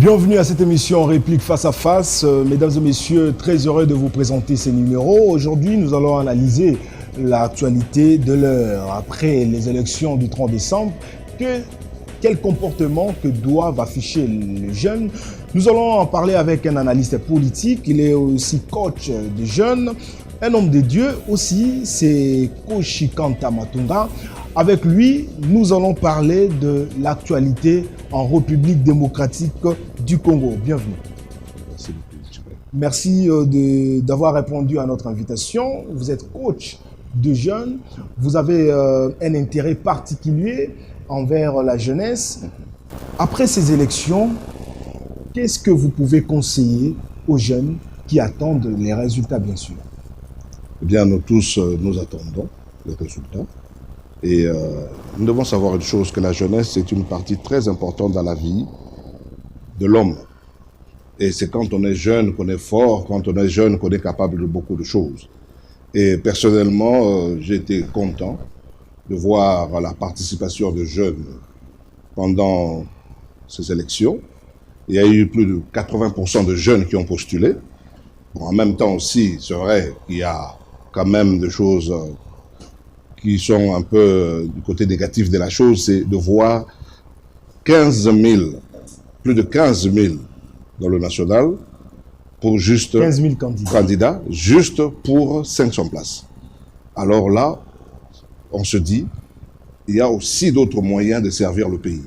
Bienvenue à cette émission Réplique face à face. Mesdames et messieurs, très heureux de vous présenter ces numéros. Aujourd'hui, nous allons analyser l'actualité de l'heure. Après les élections du 30 décembre, quel comportement que doivent afficher les jeunes? Nous allons en parler avec un analyste politique. Il est aussi coach des jeunes. Un homme de Dieu aussi, c'est Koshikanta Matunga. Avec lui, nous allons parler de l'actualité en République démocratique du Congo. Bienvenue. Merci d'avoir répondu à notre invitation. Vous êtes coach de jeunes. Vous avez un intérêt particulier envers la jeunesse. Après ces élections, qu'est-ce que vous pouvez conseiller aux jeunes qui attendent les résultats, bien sûr? Eh bien, nous tous, nous attendons les résultats. Et nous devons savoir une chose, que la jeunesse est une partie très importante dans la vie de l'homme. Et c'est quand on est jeune qu'on est fort, quand on est jeune qu'on est capable de beaucoup de choses. Et personnellement, j'ai été content de voir la participation de jeunes pendant ces élections. Il y a eu plus de 80% de jeunes qui ont postulé. Bon, en même temps aussi, c'est vrai qu'il y a quand même des choses qui sont un peu du côté négatif de la chose, c'est de voir 15 000, plus de 15 000 dans le national, pour juste 15 000 candidats, juste pour 500 places. Alors là, on se dit, il y a aussi d'autres moyens de servir le pays.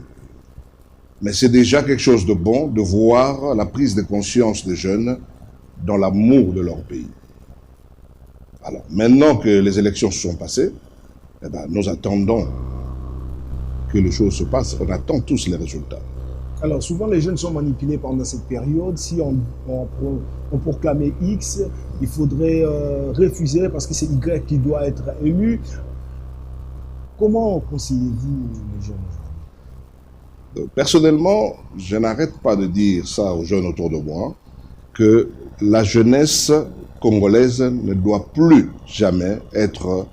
Mais c'est déjà quelque chose de bon de voir la prise de conscience des jeunes dans l'amour de leur pays. Alors, maintenant que les élections se sont passées, eh bien, nous attendons que les choses se passent. On attend tous les résultats. Alors, souvent, les jeunes sont manipulés pendant cette période. Si on proclamait X, il faudrait refuser parce que c'est Y qui doit être élu. Comment conseillez-vous les jeunes? Personnellement, je n'arrête pas de dire ça aux jeunes autour de moi, que la jeunesse congolaise ne doit plus jamais être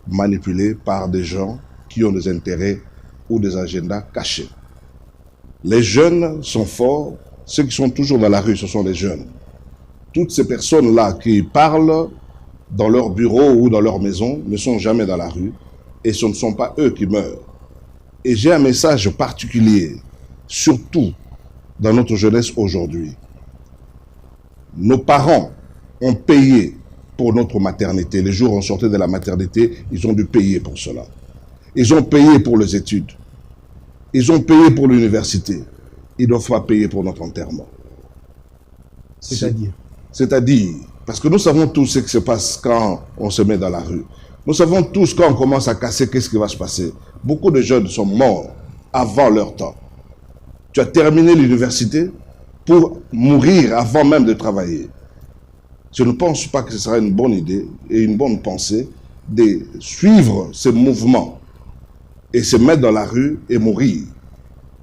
manipulés par des gens qui ont des intérêts ou des agendas cachés. Les jeunes sont forts, ceux qui sont toujours dans la rue, ce sont les jeunes. Toutes ces personnes-là qui parlent dans leur bureau ou dans leur maison ne sont jamais dans la rue et ce ne sont pas eux qui meurent. Et j'ai un message particulier, surtout dans notre jeunesse aujourd'hui. Nos parents ont payé pour notre maternité. Les jours où on sortait de la maternité, ils ont dû payer pour cela. Ils ont payé pour les études. Ils ont payé pour l'université. Ils ne doivent pas payer pour notre enterrement. C'est-à-dire? C'est-à-dire, parce que nous savons tous ce qui se passe quand on se met dans la rue. Nous savons tous quand on commence à casser, qu'est-ce qui va se passer. Beaucoup de jeunes sont morts avant leur temps. Tu as terminé l'université pour mourir avant même de travailler. Je ne pense pas que ce sera une bonne idée et une bonne pensée de suivre ce mouvement et se mettre dans la rue et mourir.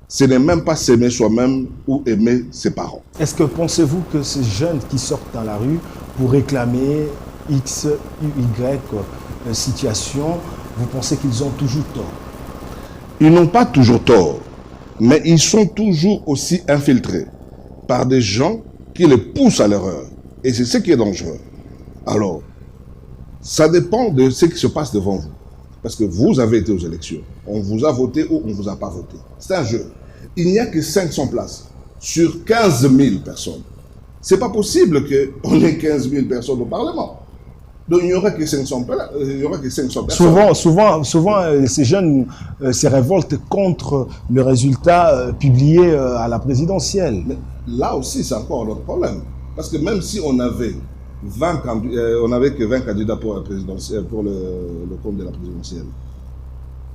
Ce n'est même pas s'aimer soi-même ou aimer ses parents. Est-ce que pensez-vous que ces jeunes qui sortent dans la rue pour réclamer X, Y situation, vous pensez qu'ils ont toujours tort? Ils n'ont pas toujours tort, mais ils sont toujours aussi infiltrés par des gens qui les poussent à l'erreur. Et c'est ce qui est dangereux. Alors, ça dépend de ce qui se passe devant vous. Parce que vous avez été aux élections. On vous a voté ou on ne vous a pas voté. C'est un jeu. Il n'y a que 500 places sur 15 000 personnes. Ce n'est pas possible qu'on ait 15 000 personnes au Parlement. Donc, il n'y aura que 500 personnes. Souvent, ces jeunes se révoltent contre le résultat publié à la présidentielle. Mais là aussi, c'est encore notre problème. Parce que même si on avait que 20 candidats pour la présidentielle, pour le compte de la présidentielle,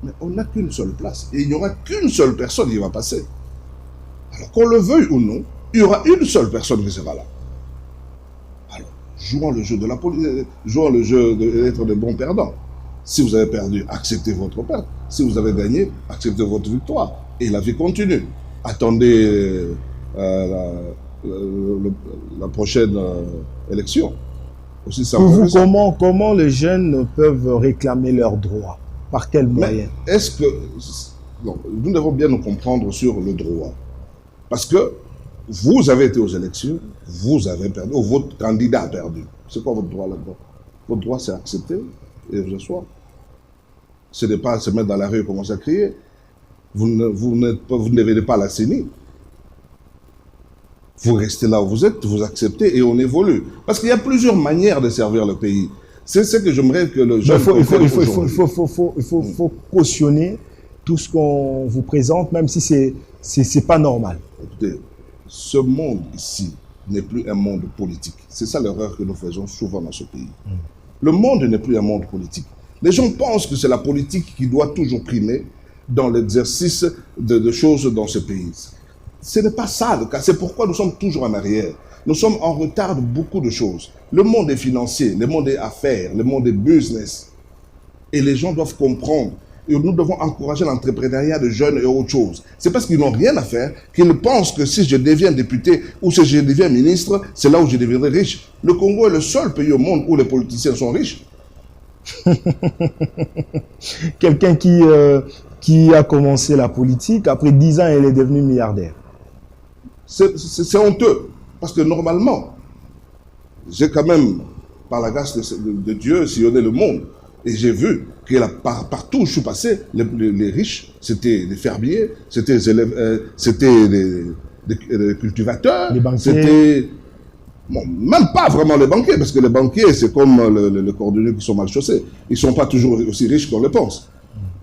mais on n'a qu'une seule place. Et il n'y aura qu'une seule personne qui va passer. Alors qu'on le veuille ou non, il y aura une seule personne qui sera là. Alors, jouons le jeu de la politique, jouons le jeu d'être de bons perdants. Si vous avez perdu, acceptez votre perte. Si vous avez gagné, acceptez votre victoire. Et la vie continue. Attendez la prochaine élection. Aussi, pour vous, comment les jeunes peuvent réclamer leurs droits? Par quel moyen? Est-ce que... Non, nous devons bien nous comprendre sur le droit. Parce que Vous avez été aux élections, vous avez perdu, ou votre candidat a perdu. C'est quoi votre droit là-dedans? Votre droit, c'est accepter et vous asseoir. Ce n'est pas se mettre dans la rue et commencer à crier. Vous ne venez pas à la CENI. Vous restez là où vous êtes, vous acceptez et on évolue. Parce qu'il y a plusieurs manières de servir le pays. C'est ce que j'aimerais que le jeune... Il faut cautionner tout ce qu'on vous présente, même si c'est pas normal. Écoutez, ce monde ici n'est plus un monde politique. C'est ça l'erreur que nous faisons souvent dans ce pays. Le monde n'est plus un monde politique. Les gens pensent que c'est la politique qui doit toujours primer dans l'exercice de choses dans ce pays. Ce n'est pas ça le cas. C'est pourquoi nous sommes toujours en arrière. Nous sommes en retard de beaucoup de choses. Le monde est financier, le monde est affaires, le monde est business. Et les gens doivent comprendre. Et nous devons encourager l'entrepreneuriat de jeunes et autre chose. C'est parce qu'ils n'ont rien à faire qu'ils pensent que si je deviens député ou si je deviens ministre, c'est là où je deviendrai riche. Le Congo est le seul pays au monde où les politiciens sont riches. Quelqu'un qui a commencé la politique, après 10 ans, il est devenu milliardaire. C'est honteux. Parce que normalement, j'ai quand même, par la grâce de Dieu, sillonné le monde. Et j'ai vu que partout où je suis passé, les riches, c'était des fermiers, c'était des cultivateurs, c'était... Bon, même pas vraiment les banquiers, parce que les banquiers, c'est comme le cordonnier qui sont mal chaussés. Ils ne sont pas toujours aussi riches qu'on le pense.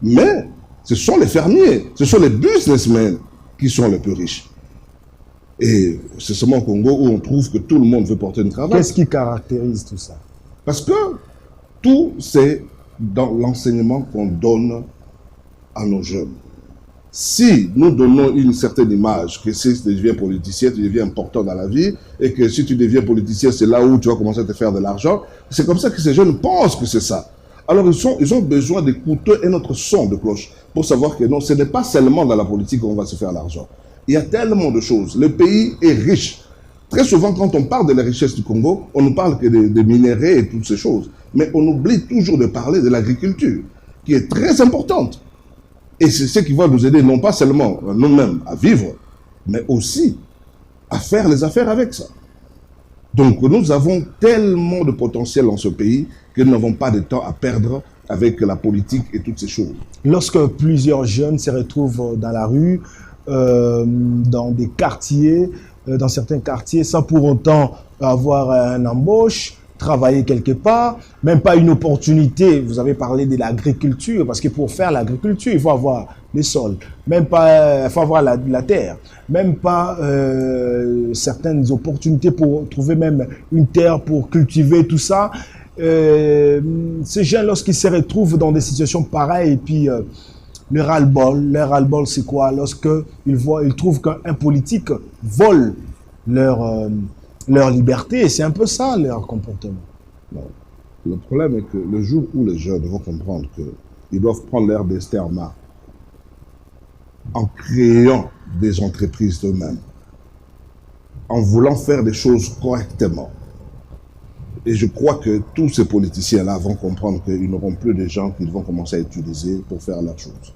Mais ce sont les fermiers, ce sont les businessmen qui sont les plus riches. Et c'est seulement au Congo où on trouve que tout le monde veut porter une cravate. Qu'est-ce qui caractérise tout ça? Parce que tout, c'est dans l'enseignement qu'on donne à nos jeunes. Si nous donnons une certaine image, que si tu deviens politicien, tu deviens important dans la vie, et que si tu deviens politicien, c'est là où tu vas commencer à te faire de l'argent, c'est comme ça que ces jeunes pensent que c'est ça. Alors ils ont besoin d'écouter un autre son de cloche pour savoir que non, ce n'est pas seulement dans la politique qu'on va se faire l'argent. Il y a tellement de choses. Le pays est riche. Très souvent, quand on parle de la richesse du Congo, on ne parle que des minéraux et toutes ces choses. Mais on oublie toujours de parler de l'agriculture, qui est très importante. Et c'est ce qui va nous aider, non pas seulement nous-mêmes à vivre, mais aussi à faire les affaires avec ça. Donc nous avons tellement de potentiel dans ce pays que nous n'avons pas de temps à perdre avec la politique et toutes ces choses. Lorsque plusieurs jeunes se retrouvent dans la rue, dans des quartiers, dans certains quartiers, sans pour autant avoir une embauche, travailler quelque part, même pas une opportunité. Vous avez parlé de l'agriculture, parce que pour faire l'agriculture, il faut avoir les sols, même pas, il faut avoir la terre, même pas certaines opportunités pour trouver même une terre pour cultiver tout ça. Ces gens, lorsqu'ils se retrouvent dans des situations pareilles, et puis leur ras-le-bol, c'est quoi? Lorsqu'ils trouvent qu'un politique vole leur liberté, et c'est un peu ça leur comportement. Non. Le problème est que le jour où les jeunes vont comprendre qu'ils doivent prendre leur destin en main, en créant des entreprises d'eux-mêmes, en voulant faire des choses correctement, et je crois que tous ces politiciens-là vont comprendre qu'ils n'auront plus de gens qu'ils vont commencer à utiliser pour faire leurs choses.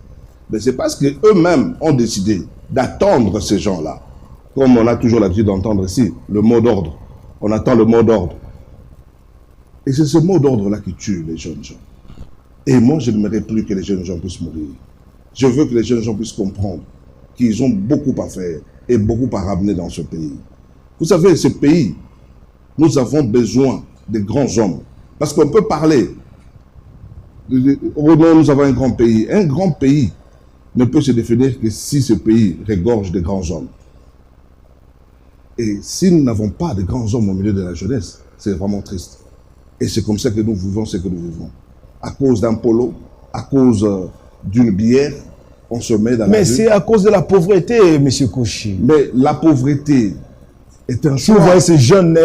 Mais c'est parce qu'eux-mêmes ont décidé d'attendre ces gens-là. Comme on a toujours l'habitude d'entendre ici, le mot d'ordre. On attend le mot d'ordre. Et c'est ce mot d'ordre-là qui tue les jeunes gens. Et moi, je n'aimerais plus que les jeunes gens puissent mourir. Je veux que les jeunes gens puissent comprendre qu'ils ont beaucoup à faire et beaucoup à ramener dans ce pays. Vous savez, ce pays, nous avons besoin de grands hommes. Parce qu'on peut parler, nous avons un grand pays. Un grand pays ne peut se définir que si ce pays regorge de grands hommes. Et si nous n'avons pas de grands hommes au milieu de la jeunesse, c'est vraiment triste. Et c'est comme ça que nous vivons ce que nous vivons. À cause d'un polo, à cause d'une bière, on se met dans la rue. Mais c'est à cause de la pauvreté, M. Kouchi. Mais la pauvreté est un choix. Vous voyez ces jeunes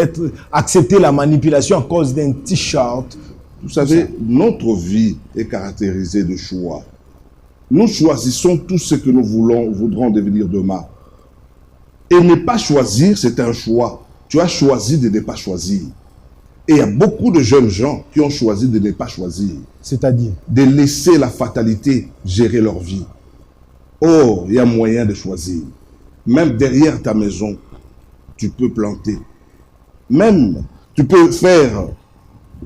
accepter la manipulation à cause d'un t-shirt. Vous savez, notre vie est caractérisée de choix. Nous choisissons tout ce que nous voudrons devenir demain. Et ne pas choisir, c'est un choix. Tu as choisi de ne pas choisir. Et il y a beaucoup de jeunes gens qui ont choisi de ne pas choisir. C'est-à-dire? De laisser la fatalité gérer leur vie. Or, il y a moyen de choisir. Même derrière ta maison, tu peux planter. Même, tu peux faire...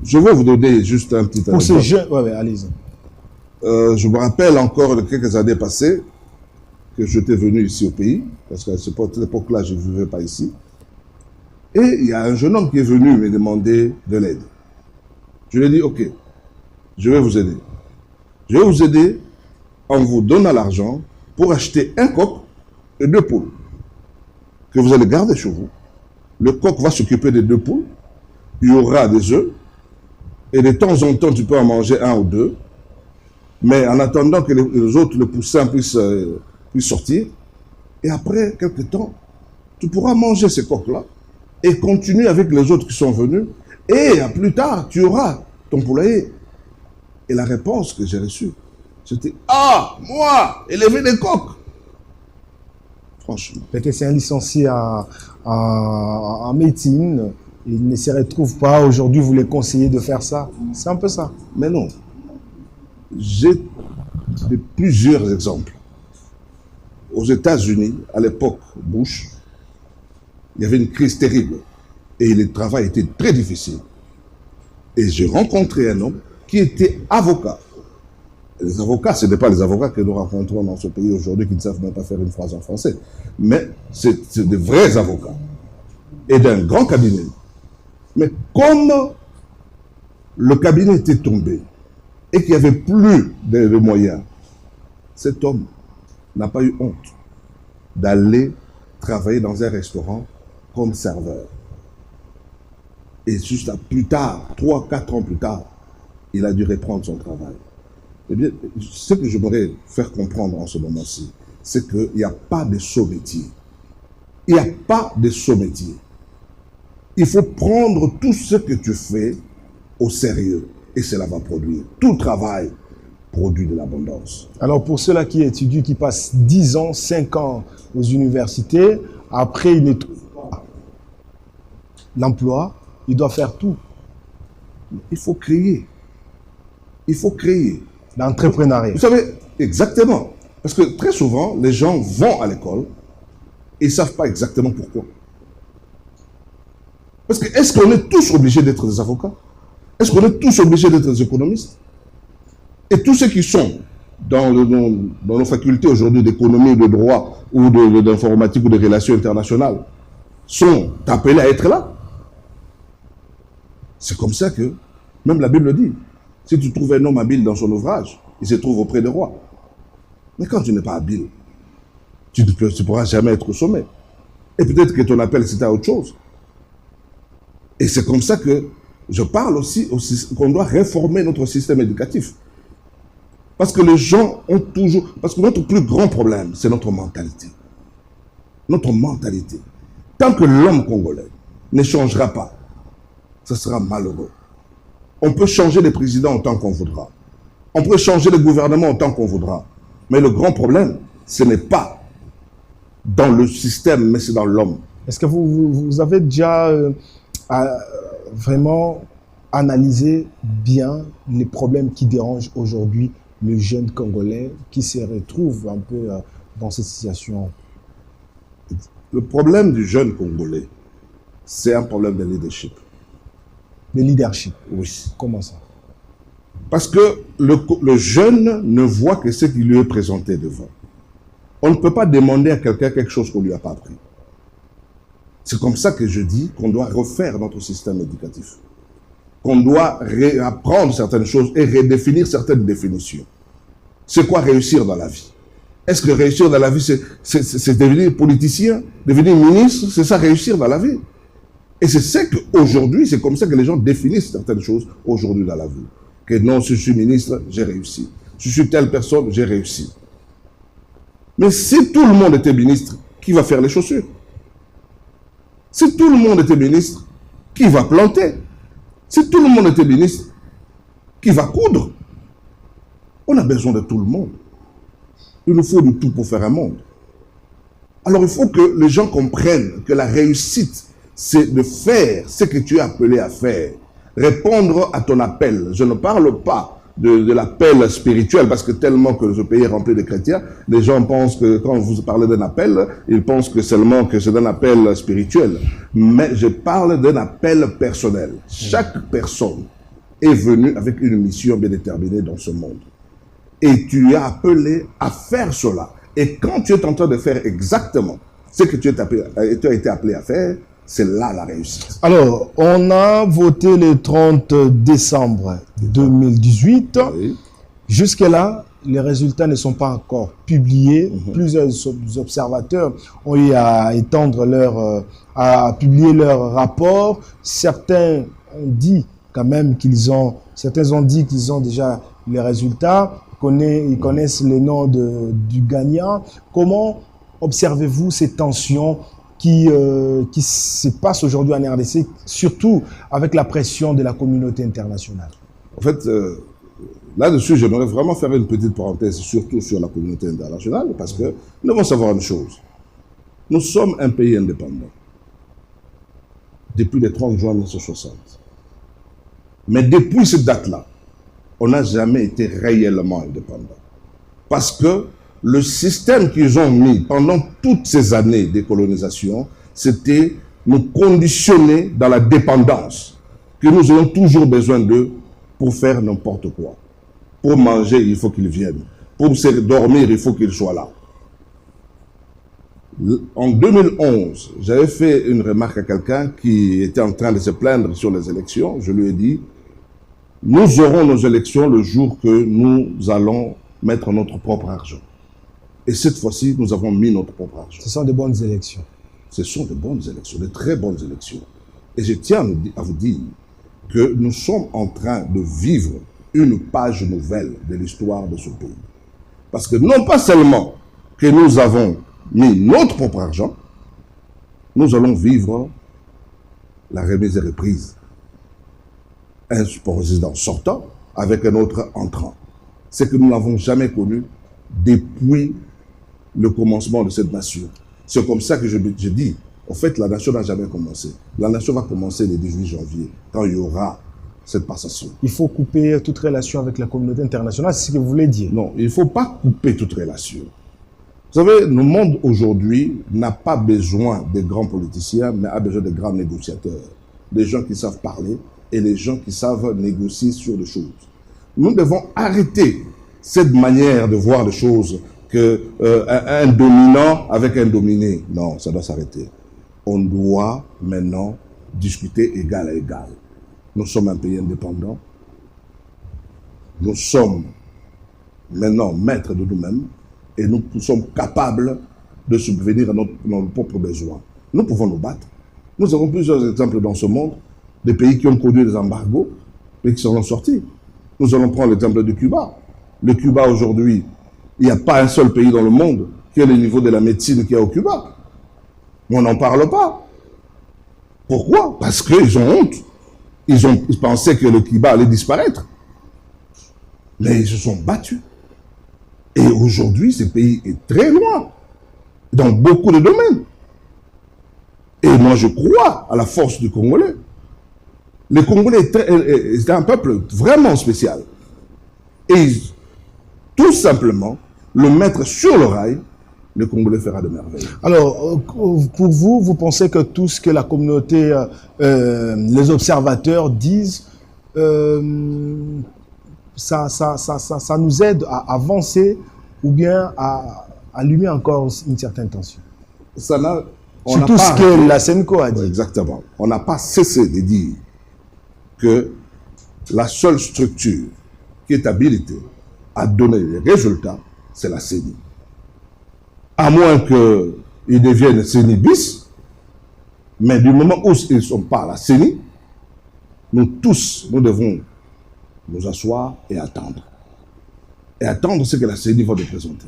Je vais vous donner juste un petit exemple. Pour ces jeunes... Oui, allez-y. Je me rappelle encore de quelques années passées que j'étais venu ici au pays, parce qu'à cette époque-là, je ne vivais pas ici. Et il y a un jeune homme qui est venu me demander de l'aide. Je lui ai dit, ok, je vais vous aider. Je vais vous aider en vous donnant l'argent pour acheter un coq et 2 poules que vous allez garder chez vous. Le coq va s'occuper des 2 poules. Il y aura des œufs. Et de temps en temps, tu peux en manger 1 ou 2. Mais en attendant que les autres, le poussin, puissent sortir. Et après quelques temps, tu pourras manger ces coqs-là et continuer avec les autres qui sont venus. Et plus tard, tu auras ton poulailler. Et la réponse que j'ai reçue, c'était « Ah, moi, élever des coqs !» Franchement. Peut-être que c'est un licencié en médecine. Il ne se retrouve pas. Aujourd'hui, vous les conseillez de faire ça. C'est un peu ça. Mais non. J'ai plusieurs exemples. Aux États-Unis, à l'époque Bush, il y avait une crise terrible. Et le travail était très difficile. Et j'ai rencontré un homme qui était avocat. Les avocats, ce n'est pas les avocats que nous rencontrons dans ce pays aujourd'hui qui ne savent même pas faire une phrase en français. Mais c'est des vrais avocats. Et d'un grand cabinet. Mais comme le cabinet était tombé et qu'il n'y avait plus de moyens, cet homme n'a pas eu honte d'aller travailler dans un restaurant comme serveur. Et juste plus tard, 3-4 ans plus tard, il a dû reprendre son travail. Eh bien, ce que j'aimerais faire comprendre en ce moment-ci, c'est qu'il n'y a pas de saut métier. Il n'y a pas de saut métier. Il faut prendre tout ce que tu fais au sérieux et cela va produire. Tout travail produit de l'abondance. Alors pour ceux-là qui étudient, qui passent 10 ans, 5 ans aux universités, après ils ne trouvent pas l'emploi, ils doivent faire tout. Il faut créer. Il faut créer. L'entrepreneuriat. Vous savez, exactement. Parce que très souvent, les gens vont à l'école et ne savent pas exactement pourquoi. Parce que est-ce qu'on est tous obligés d'être des avocats? Est-ce qu'on est tous obligés d'être des économistes? Et tous ceux qui sont dans nos facultés aujourd'hui d'économie, de droit, ou d'informatique, ou de relations internationales, sont appelés à être là. C'est comme ça que, même la Bible dit, si tu trouves un homme habile dans son ouvrage, il se trouve auprès des rois. Mais quand tu n'es pas habile, tu ne pourras jamais être au sommet. Et peut-être que ton appel, c'était à autre chose. Et c'est comme ça que je parle aussi qu'on doit réformer notre système éducatif. Parce que les gens ont toujours... Parce que notre plus grand problème, c'est notre mentalité. Notre mentalité. Tant que l'homme congolais ne changera pas, ce sera malheureux. On peut changer les présidents autant qu'on voudra. On peut changer le gouvernement autant qu'on voudra. Mais le grand problème, ce n'est pas dans le système, mais c'est dans l'homme. Est-ce que vous avez déjà vraiment analysé bien les problèmes qui dérangent aujourd'hui le jeune Congolais qui se retrouve un peu dans cette situation? Le problème du jeune Congolais, c'est un problème de leadership. De leadership? Oui. Comment ça? Parce que le jeune ne voit que ce qui lui est présenté devant. On ne peut pas demander à quelqu'un quelque chose qu'on ne lui a pas appris. C'est comme ça que je dis qu'on doit refaire notre système éducatif. Qu'on doit réapprendre certaines choses et redéfinir certaines définitions. C'est quoi réussir dans la vie? Est-ce que réussir dans la vie, c'est devenir politicien, devenir ministre? C'est ça réussir dans la vie? Et c'est ça qu'aujourd'hui, c'est comme ça que les gens définissent certaines choses aujourd'hui dans la vie. Que non, si je suis ministre, j'ai réussi. Si je suis telle personne, j'ai réussi. Mais si tout le monde était ministre, qui va faire les chaussures? Si tout le monde était ministre, qui va planter? Si tout le monde était ministre, qui va coudre? On a besoin de tout le monde. Il nous faut de tout pour faire un monde. Alors il faut que les gens comprennent que la réussite, c'est de faire ce que tu es appelé à faire. Répondre à ton appel. Je ne parle pas de l'appel spirituel, parce que tellement que ce pays est rempli de chrétiens, les gens pensent que quand vous parlez d'un appel, ils pensent que seulement que c'est un appel spirituel. Mais je parle d'un appel personnel. Chaque personne est venue avec une mission bien déterminée dans ce monde. Et tu es appelé à faire cela. Et quand tu es en train de faire exactement ce que tu as été appelé à faire, c'est là la réussite. Alors, on a voté le 30 décembre 2018. Oui. Jusque-là, les résultats ne sont pas encore publiés. Plusieurs observateurs ont eu à à publier leur rapport. Certains ont dit quand même certains ont dit qu'ils ont déjà les résultats. Ils connaissent le nom du gagnant. Comment observez-vous ces tensions qui se passent aujourd'hui en RDC, surtout avec la pression de la communauté internationale? En fait, là-dessus, j'aimerais vraiment faire une petite parenthèse, surtout sur la communauté internationale, parce que nous devons savoir une chose. Nous sommes un pays indépendant depuis le 30 juin 1960. Mais depuis cette date-là, on n'a jamais été réellement indépendant. Parce que le système qu'ils ont mis pendant toutes ces années de colonisation, c'était nous conditionner dans la dépendance, que nous avons toujours besoin d'eux pour faire n'importe quoi. Pour manger, il faut qu'ils viennent. Pour se dormir, il faut qu'ils soient là. En 2011, j'avais fait une remarque à quelqu'un qui était en train de se plaindre sur les élections. Je lui ai dit, nous aurons nos élections le jour que nous allons mettre notre propre argent. Et cette fois-ci, nous avons mis notre propre argent. Ce sont de bonnes élections. Ce sont de bonnes élections, de très bonnes élections. Et je tiens à vous dire que nous sommes en train de vivre une page nouvelle de l'histoire de ce pays. Parce que non pas seulement que nous avons mis notre propre argent, nous allons vivre la remise et reprise. Un président sortant avec un autre entrant. C'est que nous n'avons jamais connu depuis le commencement de cette nation. C'est comme ça que je dis, en fait, la nation n'a jamais commencé. La nation va commencer le 18 janvier, quand il y aura cette passation. Il faut couper toute relation avec la communauté internationale, c'est ce que vous voulez dire? Non, il ne faut pas couper toute relation. Vous savez, le monde aujourd'hui n'a pas besoin de grands politiciens, mais a besoin de grands négociateurs. Des gens qui savent parler et les gens qui savent négocier sur des choses. Nous devons arrêter cette manière de voir les choses qu'un dominant avec un dominé. Non, ça doit s'arrêter. On doit maintenant discuter égal à égal. Nous sommes un pays indépendant. Nous sommes maintenant maîtres de nous-mêmes et nous sommes capables de subvenir à nos propres besoins. Nous pouvons nous battre. Nous avons plusieurs exemples dans ce monde, des pays qui ont connu des embargos et qui s'en sont sortis. Nous allons prendre l'exemple de Cuba. Le Cuba aujourd'hui, il n'y a pas un seul pays dans le monde qui a le niveau de la médecine qu'il y a au Cuba. Mais on n'en parle pas. Pourquoi? Parce qu'ils ont honte. Ils pensaient que le Cuba allait disparaître. Mais ils se sont battus. Et aujourd'hui, ce pays est très loin, dans beaucoup de domaines. Et moi, je crois à la force du Congolais. Les Congolais étaient un peuple vraiment spécial. Et tout simplement, le mettre sur le rail, le Congolais fera de merveilles. Alors, pour vous, vous pensez que tout ce que la communauté, les observateurs disent, ça nous aide à avancer ou bien à allumer encore une certaine tension? Surtout ce que la SENCO a dit. Exactement. On n'a pas cessé de dire que la seule structure qui est habilitée à donner les résultats, c'est la CENI. À moins qu'ils deviennent CENI bis, mais du moment où ils ne sont pas à la CENI, nous tous, nous devons nous asseoir et attendre. Et attendre ce que la CENI va nous présenter.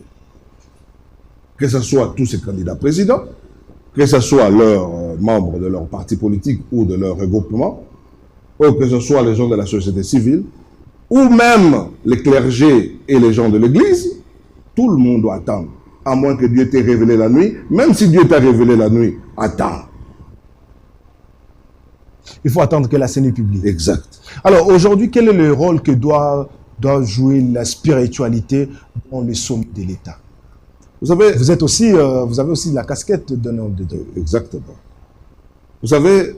Que ce soit tous ces candidats présidents, que ce soit leurs membres de leur parti politique ou de leur regroupement, ou que ce soit les gens de la société civile, ou même les clergés et les gens de l'église, tout le monde doit attendre. À moins que Dieu t'ait révélé la nuit. Même si Dieu t'a révélé la nuit, attends. Il faut attendre que la CENI publie. Exact. Alors aujourd'hui, quel est le rôle que doit doit jouer la spiritualité dans le sommet de l'État? Vous savez, Vous avez aussi la casquette d'un homme de Dieu. Exactement. Vous savez,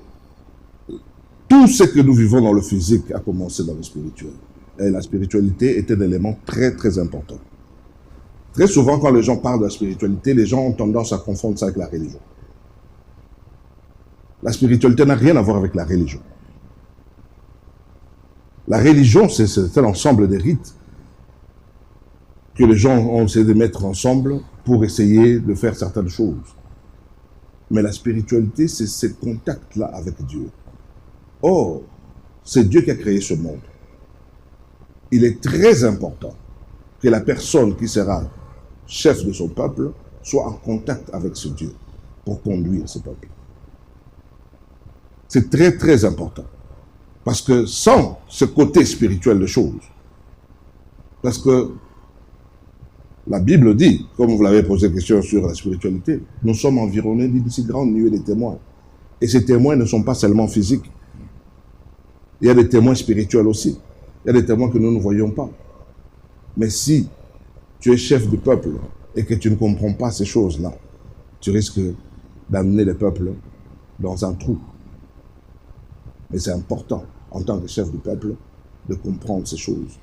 tout ce que nous vivons dans le physique a commencé dans le spirituel. Et la spiritualité est un élément très, très important. Très souvent, quand les gens parlent de la spiritualité, les gens ont tendance à confondre ça avec la religion. La spiritualité n'a rien à voir avec la religion. La religion, c'est un ensemble de rites que les gens ont essayé de mettre ensemble pour essayer de faire certaines choses. Mais la spiritualité, c'est ce contact-là avec Dieu. Or, c'est Dieu qui a créé ce monde. Il est très important que la personne qui sera chef de son peuple soit en contact avec ce Dieu pour conduire ce peuple. C'est très, très important. Parce que sans ce côté spirituel de choses, parce que la Bible dit, comme vous l'avez posé question sur la spiritualité, nous sommes environnés d'une si grande nuée de témoins. Et ces témoins ne sont pas seulement physiques. Il y a des témoins spirituels aussi. Il y a des témoins que nous ne voyons pas. Mais si tu es chef du peuple et que tu ne comprends pas ces choses-là, tu risques d'amener le peuple dans un trou. Mais c'est important, en tant que chef du peuple, de comprendre ces choses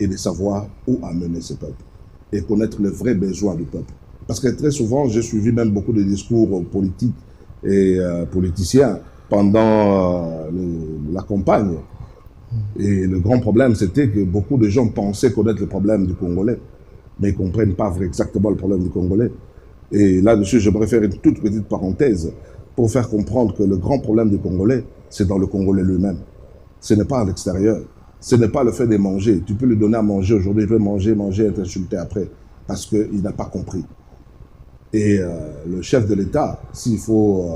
et de savoir où amener ce peuple et connaître les vrais besoins du peuple. Parce que très souvent, j'ai suivi même beaucoup de discours politiques et politiciens pendant la campagne. Et le grand problème, c'était que beaucoup de gens pensaient connaître le problème du Congolais, mais ils ne comprennent pas exactement le problème du Congolais. Et là-dessus, j'aimerais faire une toute petite parenthèse pour faire comprendre que le grand problème du Congolais, c'est dans le Congolais lui-même. Ce n'est pas à l'extérieur. Ce n'est pas le fait de manger. Tu peux lui donner à manger aujourd'hui, il veut manger, et t'insulter après, parce qu'il n'a pas compris. Et le chef de l'État, s'il faut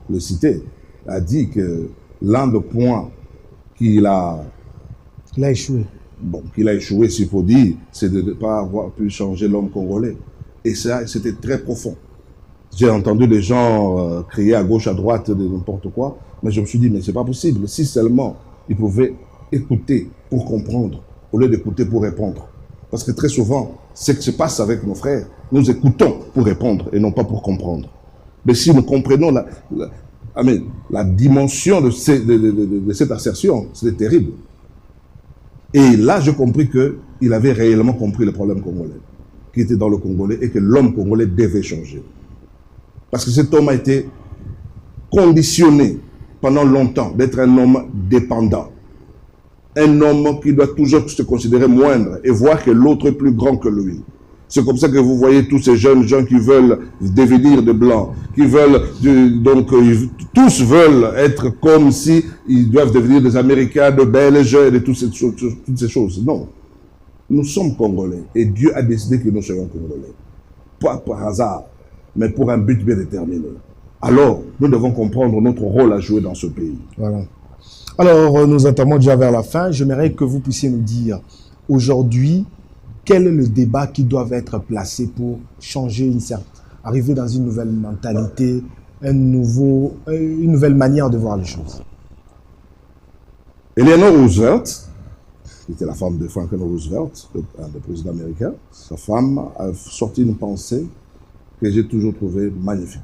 le citer, a dit que l'un des points qu'il a échoué. Bon, qu'il a échoué, s'il faut dire, c'est de ne pas avoir pu changer l'homme congolais. Et ça, c'était très profond. J'ai entendu des gens crier à gauche, à droite, de n'importe quoi, mais je me suis dit, mais c'est pas possible. Si seulement ils pouvaient écouter pour comprendre, au lieu d'écouter pour répondre. Parce que très souvent, ce qui se passe avec nos frères, nous écoutons pour répondre et non pas pour comprendre. Mais si nous comprenons la dimension de cette assertion, c'était terrible. Et là, j'ai compris qu'il avait réellement compris le problème congolais, qui était dans le Congolais et que l'homme congolais devait changer. Parce que cet homme a été conditionné pendant longtemps d'être un homme dépendant. Un homme qui doit toujours se considérer moindre et voir que l'autre est plus grand que lui. C'est comme ça que vous voyez tous ces jeunes gens qui veulent devenir de blancs, qui veulent, tous veulent être comme si ils doivent devenir des Américains, de Belges et de toutes ces choses. Non. Nous sommes Congolais et Dieu a décidé que nous soyons Congolais. Pas par hasard, mais pour un but bien déterminé. Alors, nous devons comprendre notre rôle à jouer dans ce pays. Voilà. Alors, nous entamons déjà vers la fin. J'aimerais que vous puissiez nous dire, aujourd'hui, quel est le débat qui doit être placé pour changer arriver dans une nouvelle mentalité, une nouvelle manière de voir les choses? Eleanor Roosevelt, qui était la femme de Franklin Roosevelt, un des présidents américains, sa femme a sorti une pensée que j'ai toujours trouvée magnifique.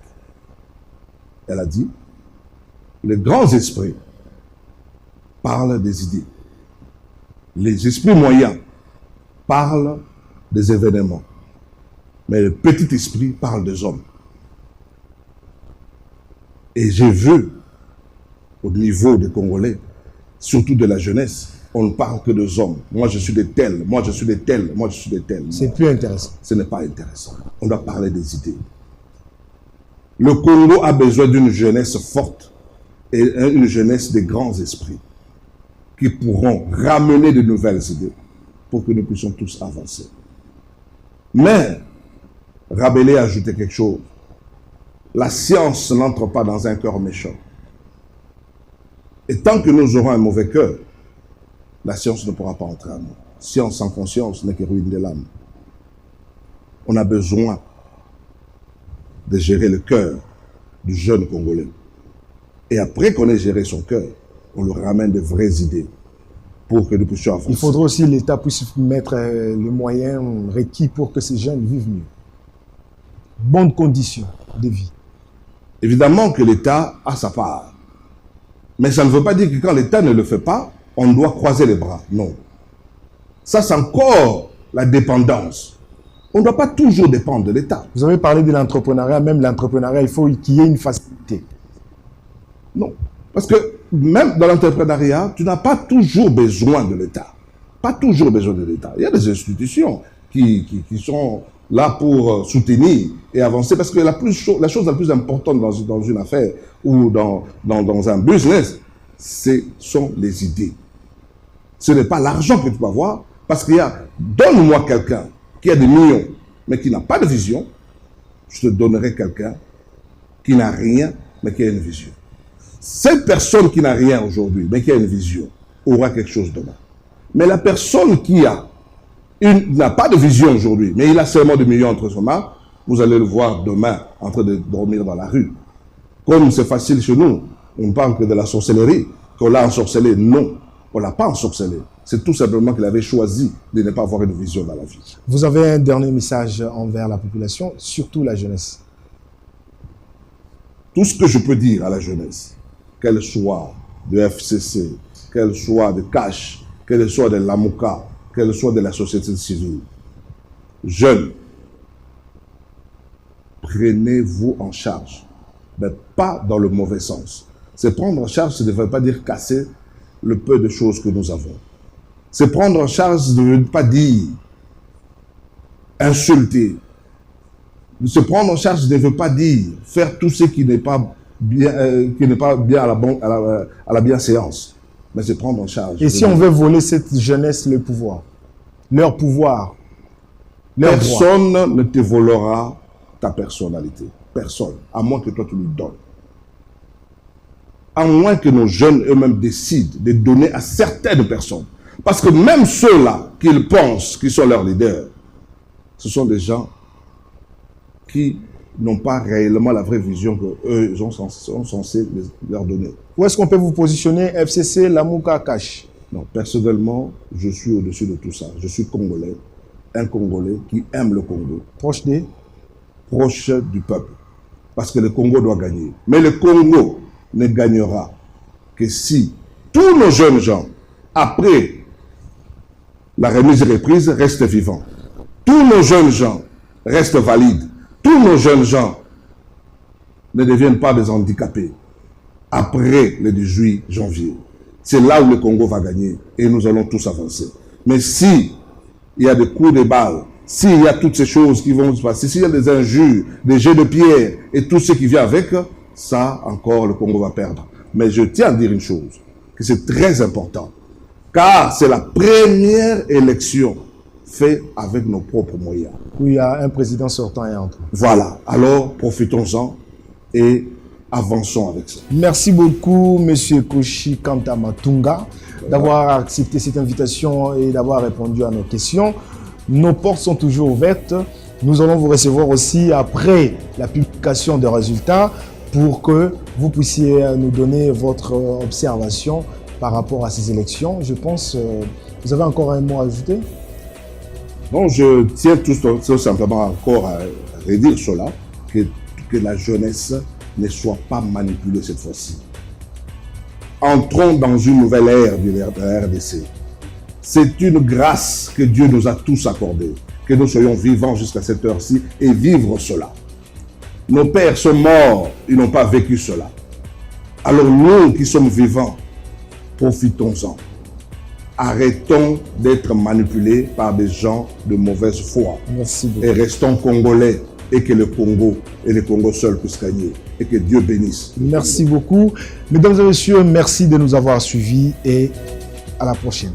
Elle a dit, les grands esprits parlent des idées. Les esprits moyens parlent des événements. Mais le petit esprit parle des hommes. Et j'ai vu, au niveau des Congolais, surtout de la jeunesse, on ne parle que des hommes. Moi, je suis de tels, moi, je suis de tels, moi, je suis de tels. C'est plus intéressant. Ce n'est pas intéressant. On doit parler des idées. Le Congo a besoin d'une jeunesse forte et une jeunesse de grands esprits qui pourront ramener de nouvelles idées pour que nous puissions tous avancer. Mais, Rabelais a ajouté quelque chose. La science n'entre pas dans un cœur méchant. Et tant que nous aurons un mauvais cœur, la science ne pourra pas entrer en nous. Science sans conscience n'est que ruine de l'âme. On a besoin de gérer le cœur du jeune Congolais. Et après qu'on ait géré son cœur, on lui ramène de vraies idées. pour que nous puissions avancer. Il faudra aussi que l'État puisse mettre les moyens requis pour que ces jeunes vivent mieux. Bonnes conditions de vie. Évidemment que l'État a sa part. Mais ça ne veut pas dire que quand l'État ne le fait pas, on doit croiser les bras. Non. Ça, c'est encore la dépendance. On ne doit pas toujours dépendre de l'État. Vous avez parlé de l'entrepreneuriat. Même l'entrepreneuriat, il faut qu'il y ait une facilité. Non. Parce que même dans l'entrepreneuriat, tu n'as pas toujours besoin de l'État. Pas toujours besoin de l'État. Il y a des institutions qui sont là pour soutenir et avancer. Parce que la chose la plus importante dans une affaire ou dans un business, ce sont les idées. Ce n'est pas l'argent que tu peux avoir. Parce qu'il y a, donne-moi quelqu'un qui a des millions, mais qui n'a pas de vision. Je te donnerai quelqu'un qui n'a rien, mais qui a une vision. Cette personne qui n'a rien aujourd'hui, mais qui a une vision, aura quelque chose demain. Mais la personne qui n'a pas de vision aujourd'hui, mais il a seulement des millions entre ses mains, vous allez le voir demain en train de dormir dans la rue. Comme c'est facile chez nous, on parle que de la sorcellerie, qu'on l'a ensorcelé. Non, on ne l'a pas ensorcelé. C'est tout simplement qu'il avait choisi de ne pas avoir une vision dans la vie. Vous avez un dernier message envers la population, surtout la jeunesse. Tout ce que je peux dire à la jeunesse, qu'elle soit de FCC, qu'elle soit de Cash, qu'elle soit de l'AMOCA, qu'elle soit de la société civile, jeunes, prenez-vous en charge, mais pas dans le mauvais sens. C'est prendre en charge, ça ne veut pas dire casser le peu de choses que nous avons. C'est prendre en charge, ça ne veut pas dire insulter. Se prendre en charge ne veut pas dire faire tout ce qui n'est pas bien, à la bienséance. Mais c'est prendre en charge. Et si on veut voler cette jeunesse le pouvoir, leur pouvoir, leur personne ne te volera ta personnalité. Personne. À moins que toi tu lui donnes. À moins que nos jeunes eux-mêmes décident de donner à certaines personnes. Parce que même ceux-là qu'ils pensent qu'ils sont leurs leaders, ce sont des gens qui n'ont pas réellement la vraie vision qu'eux sont censés leur donner. Où est-ce qu'on peut vous positionner, FCC, l'AMOCA, Cash? Non, personnellement, je suis au-dessus de tout ça. Je suis Congolais, un Congolais qui aime le Congo. Proche du peuple. Parce que le Congo doit gagner. Mais le Congo ne gagnera que si tous nos jeunes gens, après la remise et reprise, restent vivants. Tous nos jeunes gens restent valides. Tous nos jeunes gens ne deviennent pas des handicapés après le 18 janvier. C'est là où le Congo va gagner et nous allons tous avancer. Mais si il y a des coups de balles, s'il y a toutes ces choses qui vont se passer, s'il y a des injures, des jets de pierre et tout ce qui vient avec, ça encore le Congo va perdre. Mais je tiens à dire une chose, que c'est très important, car c'est la première élection fait avec nos propres moyens. Où il y a un président sortant et entrant. Voilà, alors profitons-en et avançons avec ça. Merci beaucoup, M. Koshi Kanta Matunga, d'avoir accepté cette invitation et d'avoir répondu à nos questions. Nos portes sont toujours ouvertes. Nous allons vous recevoir aussi après la publication des résultats pour que vous puissiez nous donner votre observation par rapport à ces élections. Je pense, vous avez encore un mot à ajouter? Non, je tiens tout simplement encore à redire cela, que la jeunesse ne soit pas manipulée cette fois-ci. Entrons dans une nouvelle ère de la RDC. C'est une grâce que Dieu nous a tous accordée, que nous soyons vivants jusqu'à cette heure-ci et vivre cela. Nos pères sont morts, ils n'ont pas vécu cela. Alors nous qui sommes vivants, profitons-en. Arrêtons d'être manipulés par des gens de mauvaise foi. Merci beaucoup. Et restons congolais et que le Congo et le Congo seul puissent gagner. Et que Dieu bénisse. Merci beaucoup. Mesdames et messieurs, merci de nous avoir suivis et à la prochaine.